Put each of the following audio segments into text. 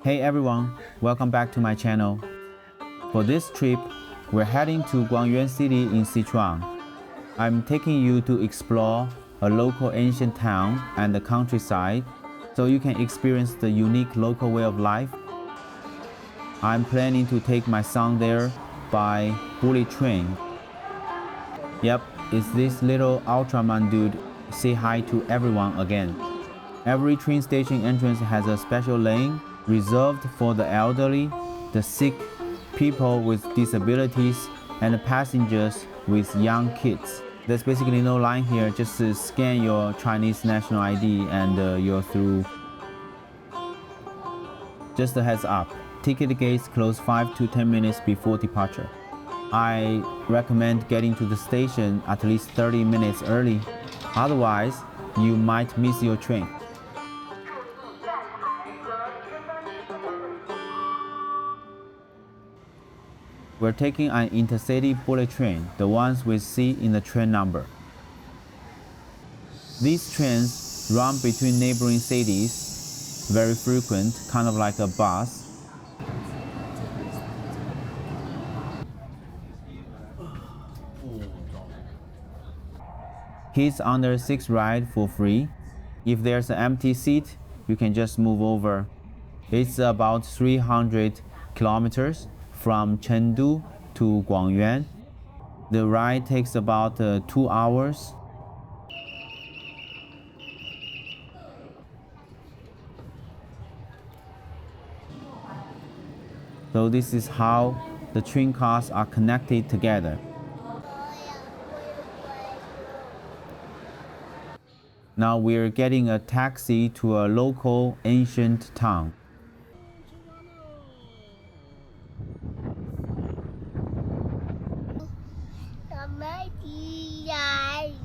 Hey everyone, welcome back to my channel. For this trip, we're heading to Guangyuan City in Sichuan. I'm taking you to explore a local ancient town and the countryside so you can experience the unique local way of life. I'm planning to take my son there by bullet train. Yep, it's this little Ultraman dude. Say hi to everyone again. Every train station entrance has a special lane reserved for the elderly, the sick, people with disabilities, and passengers with young kids. There's basically no line here, just scan your Chinese national ID and you're through. Just a heads up, ticket gates close 5 to 10 minutes before departure. I recommend getting to the station at least 30 minutes early, otherwise you might miss your train. We're taking an intercity bullet train, the ones with C in the train number. These trains run between neighboring cities, very frequent, kind of like a bus. Kids under 6 ride for free. If there's an empty seat, you can just move over. It's about 300 kilometers from Chengdu to Guangyuan. The ride takes about 2 hours. So this is how the train cars are connected together. Now we're getting a taxi to a local ancient town.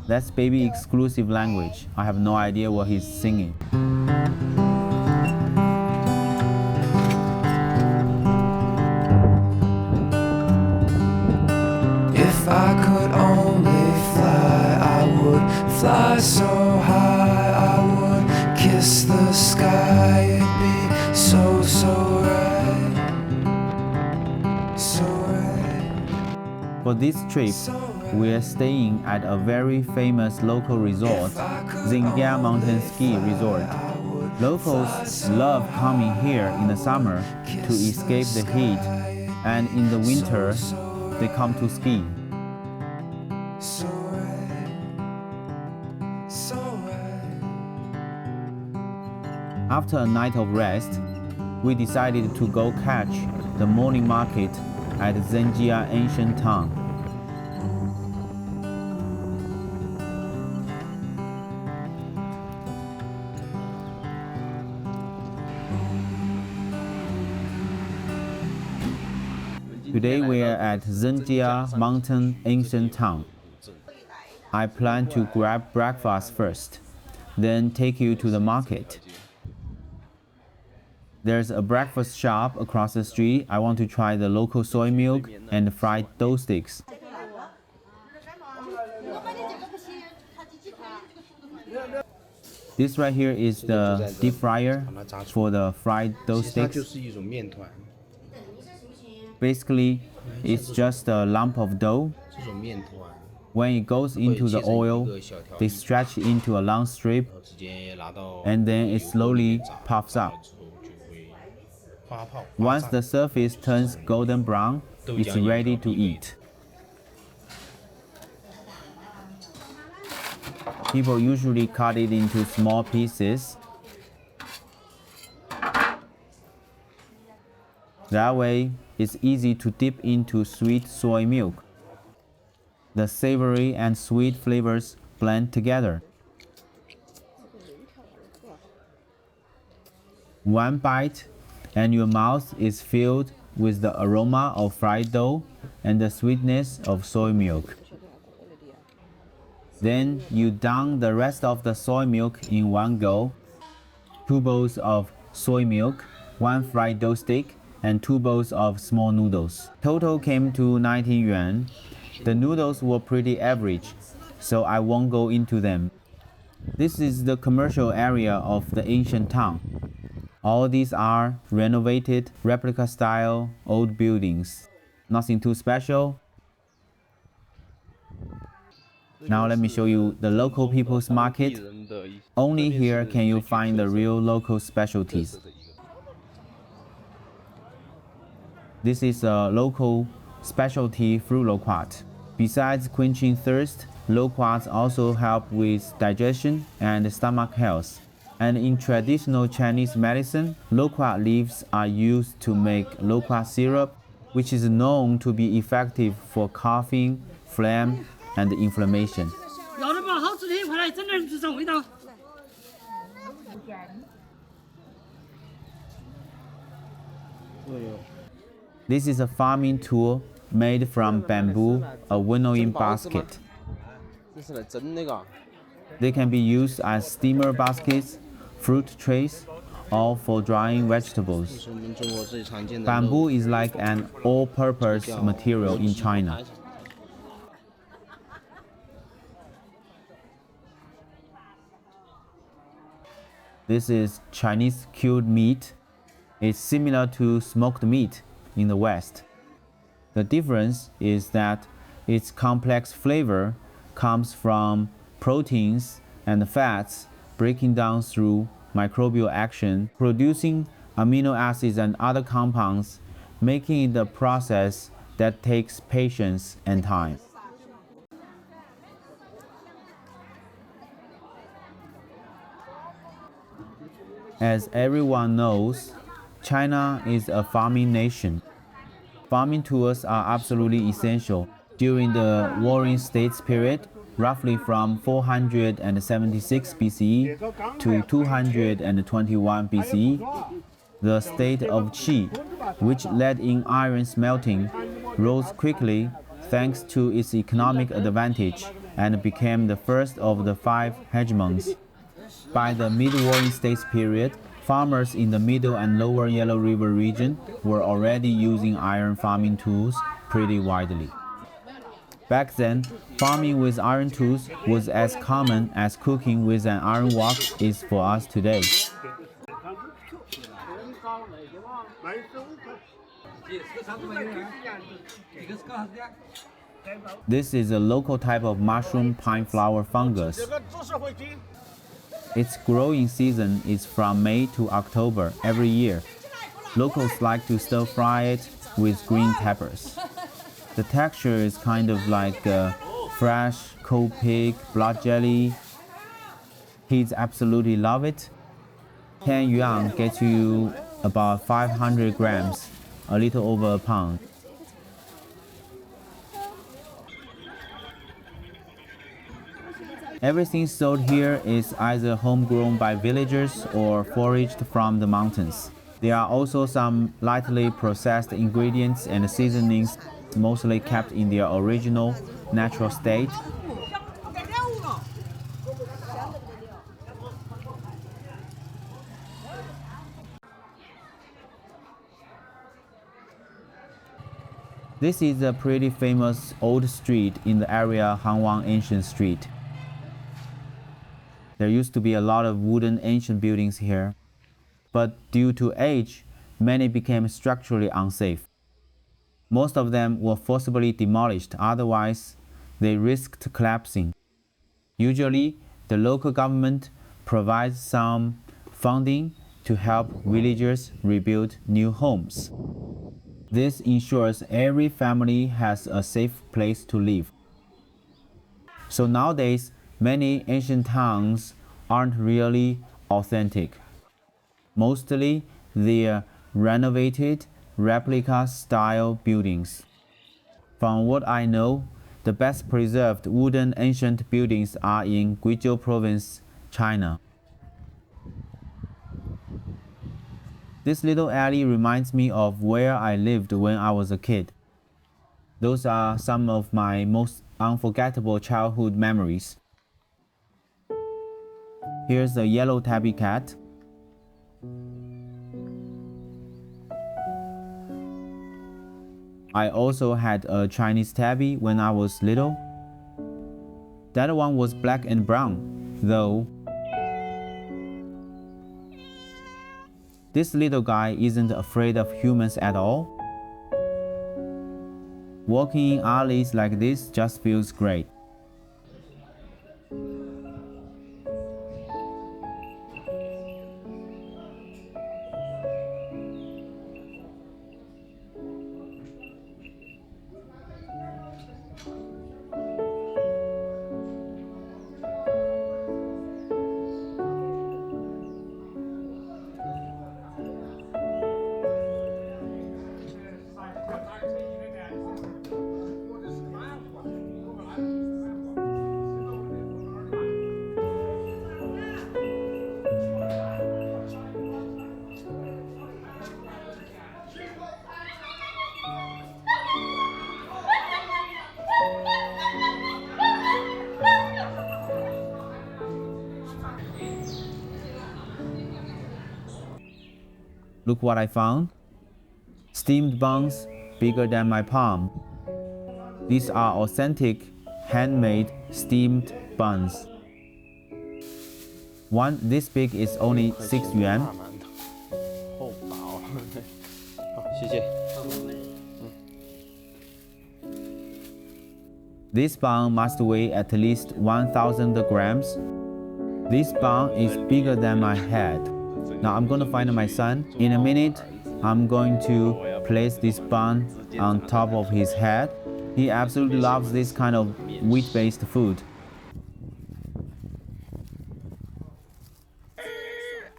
That's baby exclusive language. I have no idea what he's singing. If I could only fly, I would fly so high, I would kiss the sky. It'd be so right, so right. For this trip, we are staying at a very famous local resort, Guangyuan Mountain Ski Resort. Locals love coming here in the summer to escape the heat, and in the winter, they come to ski. After a night of rest, we decided to go catch the morning market at Zhenjia ancient town. Today we are at Zhenjia Mountain Ancient Town. I plan to grab breakfast first, then take you to the market. There's a breakfast shop across the street. I want to try the local soy milk and fried dough sticks. This right here is the deep fryer for the fried dough sticks. Basically, it's just a lump of dough. When it goes into the oil, they stretch it into a long strip, and then it slowly puffs up. Once the surface turns golden brown, it's ready to eat. People usually cut it into small pieces. That way, it's easy to dip into sweet soy milk. The savory and sweet flavors blend together. One bite, and your mouth is filled with the aroma of fried dough and the sweetness of soy milk. Then you down the rest of the soy milk in one go. 2 bowls of soy milk, 1 fried dough stick, and 2 bowls of small noodles. Total came to 19 yuan. The noodles were pretty average, so I won't go into them. This is the commercial area of the ancient town. All these are renovated, replica-style old buildings. Nothing too special. Now let me show you the local people's market. Only here can you find the real local specialties. This is a local specialty fruit loquat. Besides quenching thirst, loquats also help with digestion and stomach health. And in traditional Chinese medicine, loquat leaves are used to make loquat syrup, which is known to be effective for coughing, phlegm, and inflammation. This is a farming tool made from bamboo, a winnowing basket. They can be used as steamer baskets, fruit trays, or for drying vegetables. Bamboo is like an all-purpose material in China. This is Chinese cured meat. It's similar to smoked meat in the West. The difference is that its complex flavor comes from proteins and fats breaking down through microbial action, producing amino acids and other compounds, making it a process that takes patience and time. As everyone knows, China is a farming nation. Farming tools are absolutely essential. During the Warring States period, roughly from 476 BCE to 221 BCE, the state of Qi, which led in iron smelting, rose quickly thanks to its economic advantage and became the first of the 5 hegemons. By the mid-Warring States period, farmers in the Middle and Lower Yellow River region were already using iron farming tools pretty widely. Back then, farming with iron tools was as common as cooking with an iron wok is for us today. This is a local type of mushroom pine flower fungus. Its growing season is from May to October every year. Locals like to stir-fry it with green peppers. The texture is kind of like fresh cold pig blood jelly. Kids absolutely love it. 10 yuan gets you about 500 grams, a little over a pound. Everything sold here is either homegrown by villagers or foraged from the mountains. There are also some lightly processed ingredients and seasonings, mostly kept in their original, natural state. This is a pretty famous old street in the area Hangwang Ancient Street. There used to be a lot of wooden ancient buildings here, but due to age, many became structurally unsafe. Most of them were forcibly demolished, otherwise they risked collapsing. Usually, the local government provides some funding to help villagers rebuild new homes. This ensures every family has a safe place to live. So nowadays, many ancient towns aren't really authentic. Mostly, they're renovated, replica-style buildings. From what I know, the best preserved wooden ancient buildings are in Guizhou Province, China. This little alley reminds me of where I lived when I was a kid. Those are some of my most unforgettable childhood memories. Here's a yellow tabby cat. I also had a Chinese tabby when I was little. That one was black and brown, though. This little guy isn't afraid of humans at all. Walking in alleys like this just feels great. Look what I found. Steamed buns bigger than my palm. These are authentic, handmade steamed buns. One this big is only 6 yuan. 厚薄，好，谢谢。 This bun must weigh at least 1,000 grams. This bun is bigger than my head. Now I'm going to find my son. In a minute, I'm going to place this bun on top of his head. He absolutely loves this kind of wheat-based food.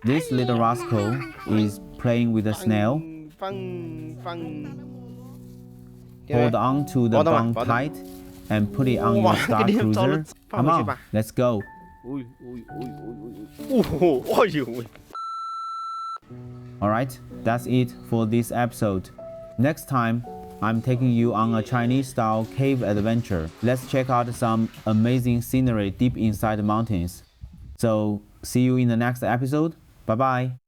This little rascal is playing with a snail. Hold on to the bun tight and put it on your Star Cruiser. Come on, let's go. Alright, that's it for this episode. Next time, I'm taking you on a Chinese-style cave adventure. Let's check out some amazing scenery deep inside the mountains. So, see you in the next episode. Bye bye.